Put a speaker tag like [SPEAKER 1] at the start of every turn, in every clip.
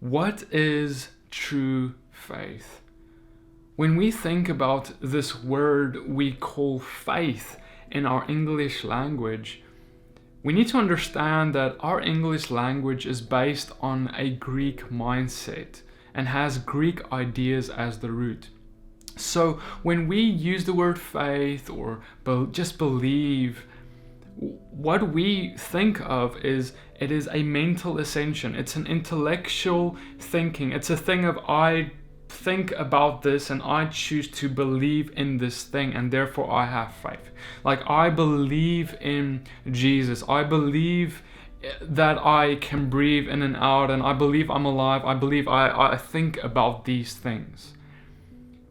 [SPEAKER 1] What is true faith? When we think about this word we call faith in our English language, we need to understand that our English language is based on a Greek mindset and has Greek ideas as the root. So when we use the word faith or just believe, what we think of is it is a mental ascension. It's an intellectual thinking. It's a thing of I think about this and I choose to believe in this thing and therefore I have faith. Like I believe in Jesus. I believe that I can breathe in and out and I believe I'm alive. I believe I think about these things.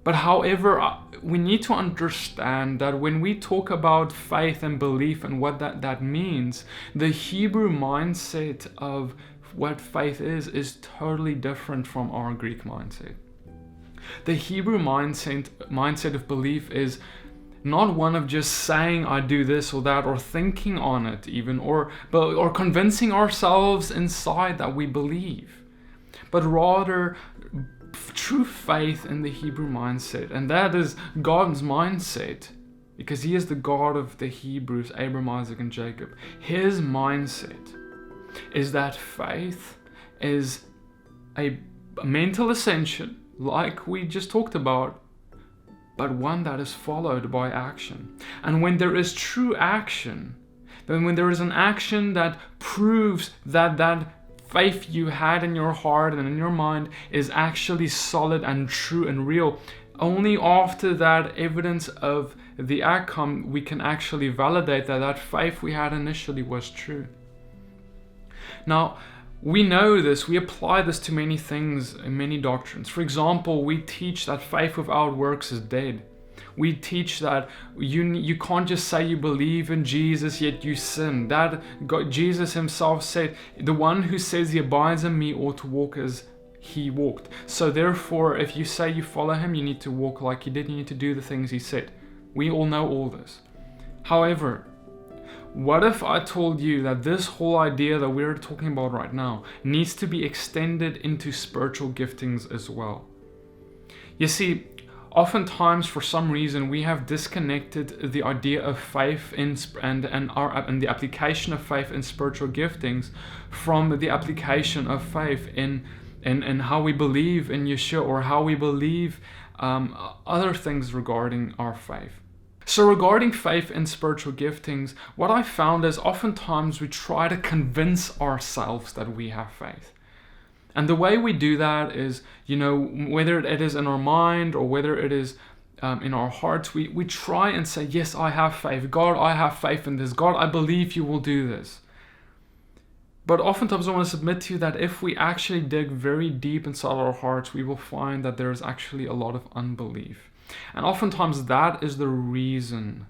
[SPEAKER 1] But however, we need to understand that when we talk about faith and belief and what that means, the Hebrew mindset of what faith is totally different from our Greek mindset. The Hebrew mindset of belief is not one of just saying I do this or that or thinking on it even or convincing ourselves inside that we believe, but rather true faith in the Hebrew mindset, and that is God's mindset, because He is the God of the Hebrews, Abraham, Isaac, and Jacob. His mindset is that faith is a mental ascension, like we just talked about, but one that is followed by action. And when there is true action, then when there is an action that proves that faith you had in your heart and in your mind is actually solid and true and real, only after that evidence of the outcome we can actually validate that faith we had initially was true. Now, we know this, we apply this to many things in many doctrines. For example, we teach that faith without works is dead. We teach that you can't just say you believe in Jesus yet you sin. Jesus Himself said, the one who says he abides in me ought to walk as He walked. So therefore, if you say you follow Him, you need to walk like He did. You need to do the things He said. We all know all this. However, what if I told you that this whole idea that we're talking about right now needs to be extended into spiritual giftings as well? You see, oftentimes, for some reason, we have disconnected the idea of faith and the application of faith in spiritual giftings from the application of faith in how we believe in Yeshua or how we believe other things regarding our faith. So regarding faith in spiritual giftings, what I found is oftentimes we try to convince ourselves that we have faith. And the way we do that is, whether it is in our mind or whether it is in our hearts, we try and say, yes, I have faith. God, I have faith in this. God, I believe you will do this. But oftentimes I want to submit to you that if we actually dig very deep inside our hearts, we will find that there is actually a lot of unbelief. And oftentimes that is the reason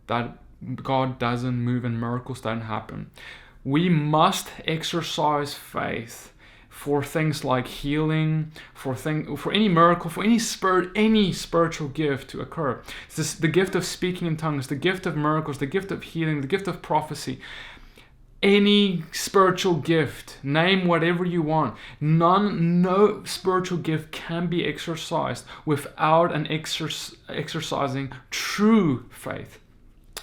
[SPEAKER 1] that God doesn't move and miracles don't happen. We must exercise faith for things like healing, for any miracle, for any spiritual gift to occur. It's the gift of speaking in tongues, the gift of miracles, the gift of healing, the gift of prophecy. Any spiritual gift, name whatever you want. No spiritual gift can be exercised without exercising true faith.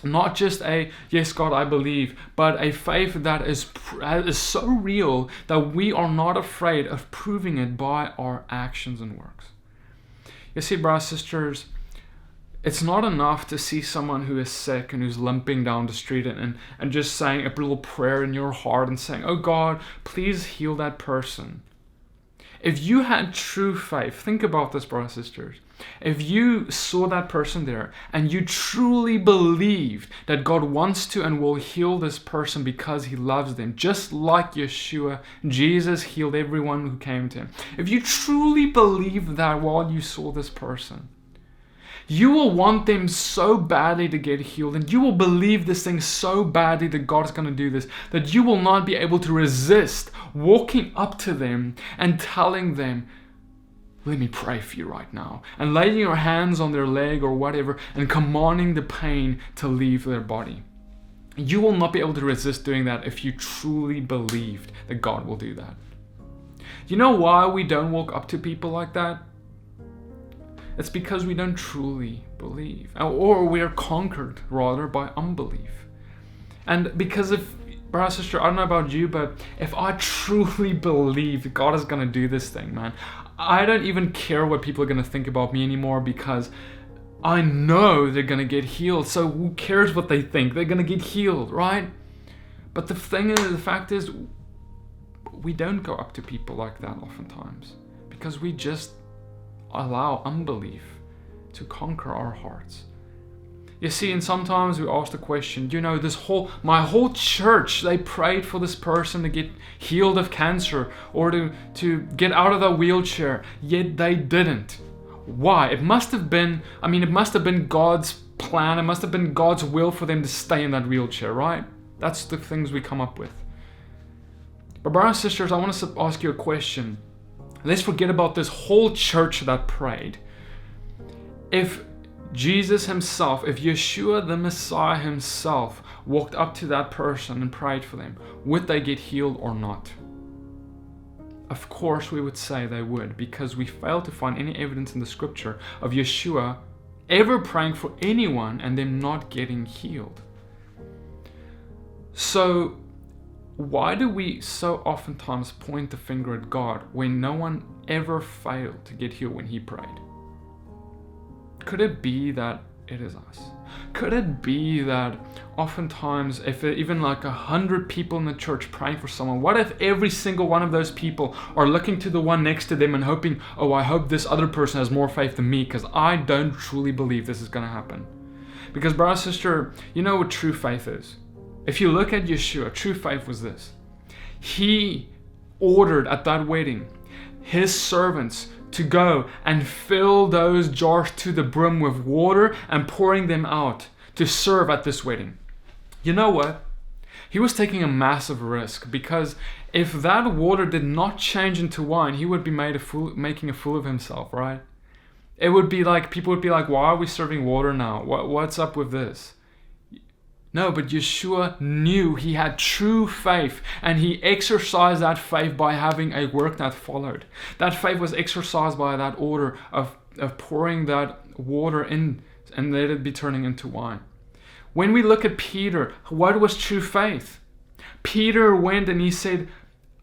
[SPEAKER 1] Not just a, yes, God, I believe, but a faith that is so real that we are not afraid of proving it by our actions and works. You see, brothers and sisters, it's not enough to see someone who is sick and who's limping down the street and just saying a little prayer in your heart and saying, oh God, please heal that person. If you had true faith, think about this, brothers and sisters. If you saw that person there and you truly believed that God wants to and will heal this person because He loves them, just like Yeshua, Jesus healed everyone who came to Him. If you truly believed that while you saw this person, you will want them so badly to get healed, and you will believe this thing so badly that God is going to do this, that you will not be able to resist walking up to them and telling them, let me pray for you right now, and laying your hands on their leg or whatever and commanding the pain to leave their body. You will not be able to resist doing that if you truly believed that God will do that. You know why we don't walk up to people like that? It's because we don't truly believe, or we are conquered rather by unbelief. And because if, brother, sister, I don't know about you, but if I truly believe God is going to do this thing, man, I don't even care what people are going to think about me anymore, because I know they're going to get healed. So who cares what they think? They're going to get healed, right? But the fact is, we don't go up to people like that oftentimes, because we just allow unbelief to conquer our hearts. You see, and sometimes we ask the question, my whole church, they prayed for this person to get healed of cancer or to get out of that wheelchair, yet they didn't. Why? It must have been God's plan. It must have been God's will for them to stay in that wheelchair, right? That's the things we come up with. But brothers and sisters, I want to ask you a question. Let's forget about this whole church that prayed. If Jesus himself, if Yeshua the Messiah himself walked up to that person and prayed for them, would they get healed or not? Of course we would say they would, because we fail to find any evidence in the scripture of Yeshua ever praying for anyone and them not getting healed. So why do we so oftentimes point the finger at God when no one ever failed to get healed when he prayed? Could it be that it is us? Could it be that oftentimes, if even like 100 people in the church praying for someone, what if every single one of those people are looking to the one next to them and hoping, oh, I hope this other person has more faith than me, because I don't truly believe this is going to happen? Because brother, sister, you know what true faith is? If you look at Yeshua, true faith was this. He ordered at that wedding his servants to go and fill those jars to the brim with water and pouring them out to serve at this wedding. You know what? He was taking a massive risk, because if that water did not change into wine, he would be making a fool of himself, right? It would be like, people would be like, why are we serving water now? What's up with this? No, but Yeshua knew he had true faith, and he exercised that faith by having a work that followed. That faith was exercised by that order of pouring that water in and let it be turning into wine. When we look at Peter, what was true faith? Peter went and he said,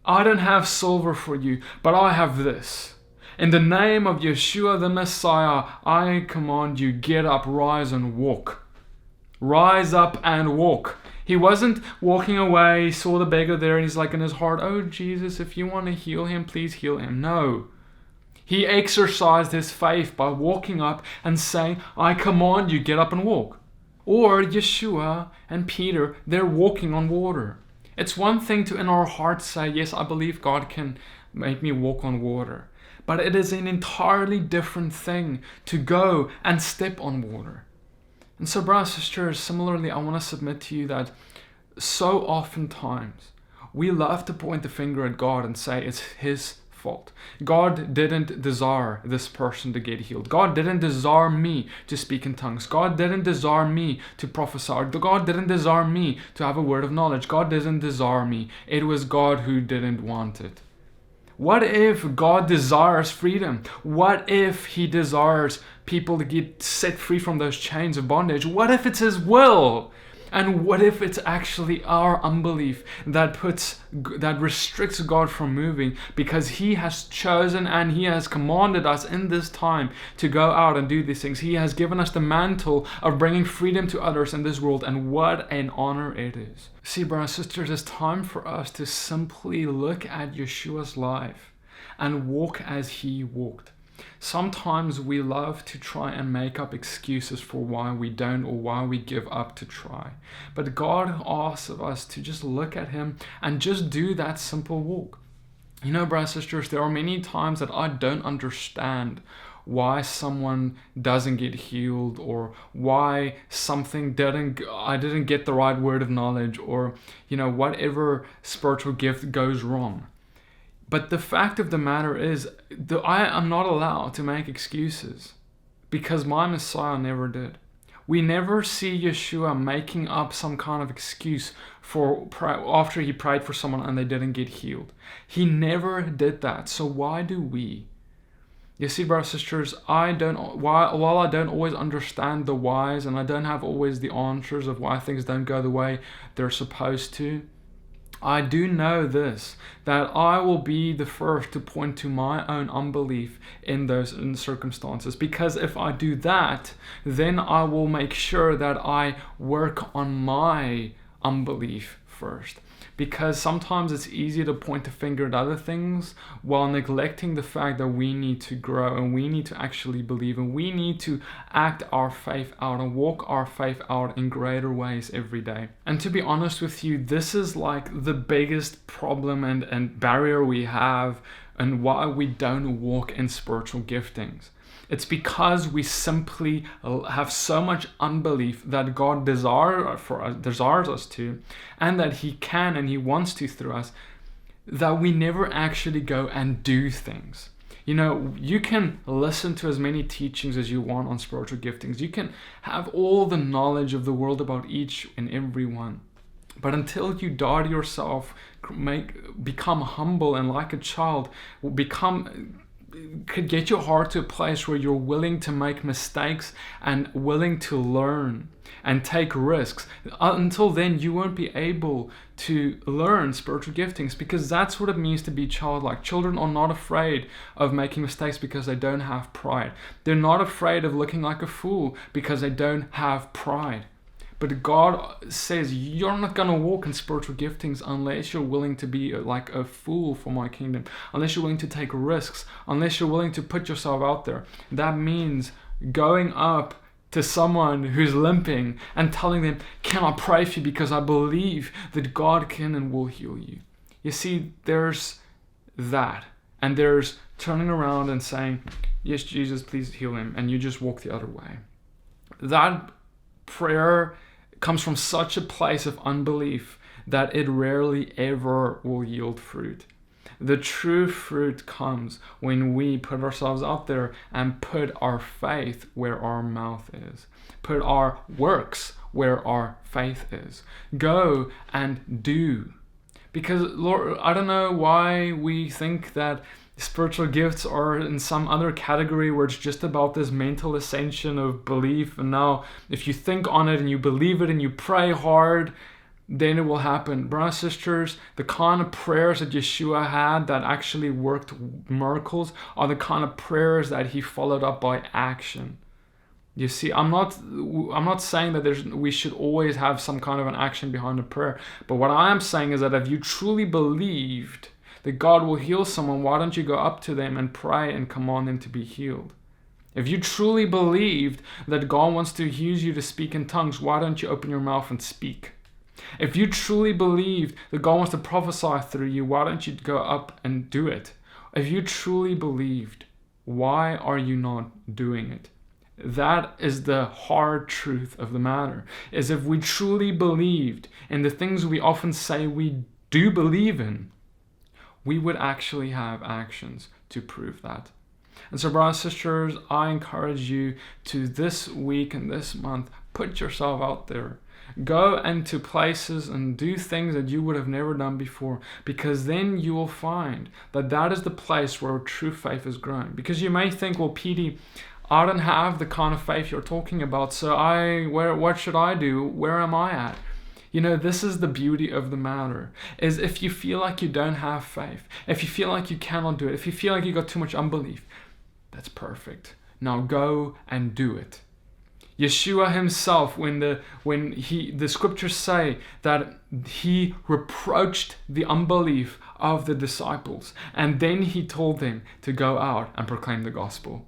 [SPEAKER 1] I don't have silver for you, but I have this. In the name of Yeshua the Messiah, I command you, get up, rise and walk. Rise up and walk. He wasn't walking away, he saw the beggar there, and he's like in his heart, oh Jesus, if you want to heal him, please heal him. No. He exercised his faith by walking up and saying, I command you, get up and walk. Or Yeshua and Peter, they're walking on water. It's one thing to in our hearts say, yes, I believe God can make me walk on water. But it is an entirely different thing to go and step on water. And so, brothers and sisters, similarly, I want to submit to you that so oftentimes we love to point the finger at God and say it's his fault. God didn't desire this person to get healed. God didn't desire me to speak in tongues. God didn't desire me to prophesy. God didn't desire me to have a word of knowledge. God didn't desire me. It was God who didn't want it. What if God desires freedom? What if he desires people to get set free from those chains of bondage? What if it's his will? And what if it's actually our unbelief that restricts God from moving, because he has chosen and he has commanded us in this time to go out and do these things. He has given us the mantle of bringing freedom to others in this world, and what an honor it is. See, brothers and sisters, it's time for us to simply look at Yeshua's life and walk as he walked. Sometimes we love to try and make up excuses for why we don't or why we give up to try. But God asks of us to just look at him and just do that simple walk. You know, brothers and sisters, there are many times that I don't understand why someone doesn't get healed, or why something I didn't get the right word of knowledge, or whatever spiritual gift goes wrong. But the fact of the matter is that I am not allowed to make excuses, because my Messiah never did. We never see Yeshua making up some kind of excuse for after he prayed for someone and they didn't get healed. He never did that. So why do we? You see, brothers and sisters, while I don't always understand the whys and I don't have always the answers of why things don't go the way they're supposed to, I do know this, that I will be the first to point to my own unbelief in those circumstances. Because if I do that, then I will make sure that I work on my unbelief first. Because sometimes it's easy to point the finger at other things while neglecting the fact that we need to grow and we need to actually believe and we need to act our faith out and walk our faith out in greater ways every day. And to be honest with you, this is like the biggest problem and barrier we have and why we don't walk in spiritual giftings. It's because we simply have so much unbelief that God desires us to, and that He can and He wants to through us, that we never actually go and do things. You know, you can listen to as many teachings as you want on spiritual giftings. You can have all the knowledge of the world about each and every one. But until you die to yourself, become humble and like a child, could get your heart to a place where you're willing to make mistakes and willing to learn and take risks. Until then, you won't be able to learn spiritual giftings, because that's what it means to be childlike. Children are not afraid of making mistakes because they don't have pride. They're not afraid of looking like a fool because they don't have pride. But God says you're not going to walk in spiritual giftings unless you're willing to be like a fool for my kingdom, unless you're willing to take risks, unless you're willing to put yourself out there. That means going up to someone who's limping and telling them, can I pray for you because I believe that God can and will heal you. You see, there's that. And there's turning around and saying, yes, Jesus, please heal him. And you just walk the other way. That prayer comes from such a place of unbelief that it rarely ever will yield fruit. The true fruit comes when we put ourselves out there and put our faith where our mouth is. Put our works where our faith is. Go and do. Because, Lord, I don't know why we think that spiritual gifts are in some other category where it's just about this mental ascension of belief. And now, if you think on it and you believe it and you pray hard, then it will happen. Brothers and sisters, the kind of prayers that Yeshua had that actually worked miracles are the kind of prayers that he followed up by action. You see, I'm not saying that we should always have some kind of an action behind a prayer. But what I am saying is that if you truly believed that God will heal someone, why don't you go up to them and pray and command them to be healed? If you truly believed that God wants to use you to speak in tongues, why don't you open your mouth and speak? If you truly believed that God wants to prophesy through you, why don't you go up and do it? If you truly believed, why are you not doing it? That is the hard truth of the matter. Is if we truly believed in the things we often say we do believe in, we would actually have actions to prove that. And so, brothers and sisters, I encourage you to this week and this month, put yourself out there. Go into places and do things that you would have never done before, because then you will find that that is the place where true faith is growing. Because you may think, well, Petey, I don't have the kind of faith you're talking about, so what should I do? Where am I at? You know, this is the beauty of the matter, is if you feel like you don't have faith, if you feel like you cannot do it, if you feel like you got too much unbelief, that's perfect. Now go and do it. Yeshua himself, when the scriptures say that he reproached the unbelief of the disciples, and then he told them to go out and proclaim the gospel.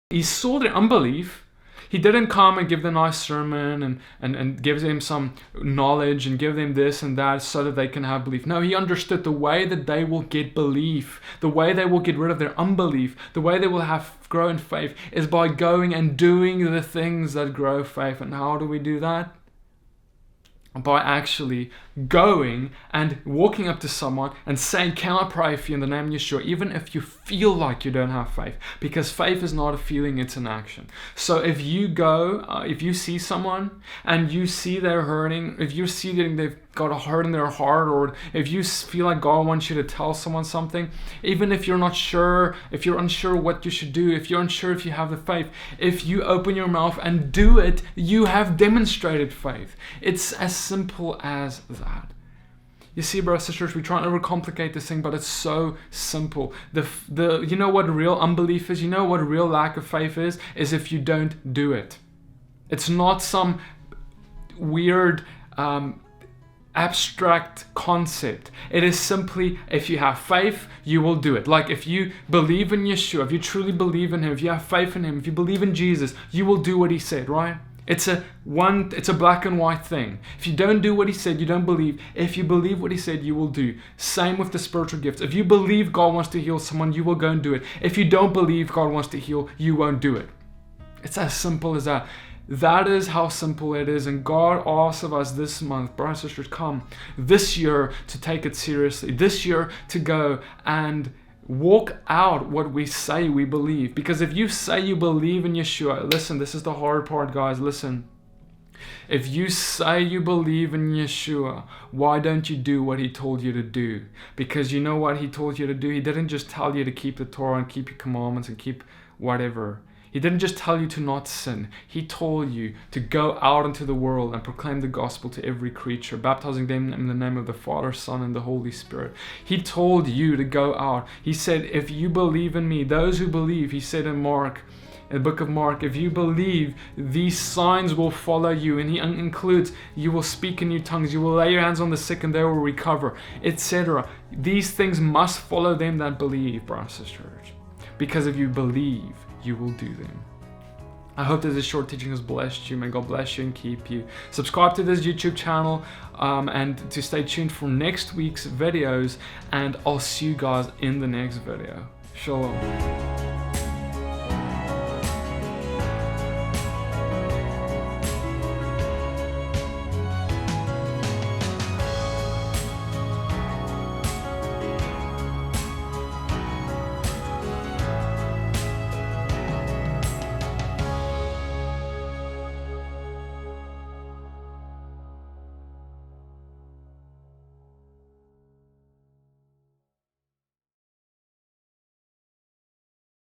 [SPEAKER 1] He saw their unbelief. He didn't come and give them a nice sermon and give them some knowledge and give them this and that so that they can have belief. No, he understood the way that they will get belief, the way they will get rid of their unbelief, the way they will grow in faith is by going and doing the things that grow faith. And how do we do that? by actually going and walking up to someone and saying, can I pray for you in the name of Yeshua, even if you feel like you don't have faith, because faith is not a feeling, it's an action. So if you go, if you see someone and you see they're hurting, if you see that they've got a hurt in their heart, or if you feel like God wants you to tell someone something, even if you're not sure, if you're unsure what you should do, if you're unsure if you have the faith, if you open your mouth and do it, you have demonstrated faith. It's as simple as that. You see, brothers and sisters, we try and overcomplicate this thing, but it's so simple. You know what real unbelief is? You know what real lack of faith is? Is if you don't do it. It's not some weird abstract concept. It is simply, if you have faith, you will do it. Like if you believe in Yeshua, if you truly believe in him, if you have faith in him, if you believe in Jesus, you will do what he said, right? It's a black and white thing. If you don't do what he said, you don't believe. If you believe what he said, you will do. Same with the spiritual gifts. If you believe God wants to heal someone, you will go and do it. If you don't believe God wants to heal, you won't do it. It's as simple as that. That is how simple it is. And God asks of us this month, brothers and sisters, come this year to take it seriously. This year to go and walk out what we say we believe. Because if you say you believe in Yeshua, listen, this is the hard part, guys, listen. If you say you believe in Yeshua, why don't you do what he told you to do? Because you know what he told you to do? He didn't just tell you to keep the Torah and keep your commandments and keep whatever. He didn't just tell you to not sin. He told you to go out into the world and proclaim the gospel to every creature, baptizing them in the name of the Father, Son, and the Holy Spirit. He told you to go out. He said, if you believe in me, those who believe, he said in the book of Mark, if you believe, these signs will follow you. And he includes, you will speak in new tongues, you will lay your hands on the sick and they will recover, etc. These things must follow them that believe, brothers and sisters. Because if you believe, you will do them. I hope that this short teaching has blessed you. May God bless you and keep you. Subscribe to this YouTube channel and to stay tuned for next week's videos. And I'll see you guys in the next video. Shalom.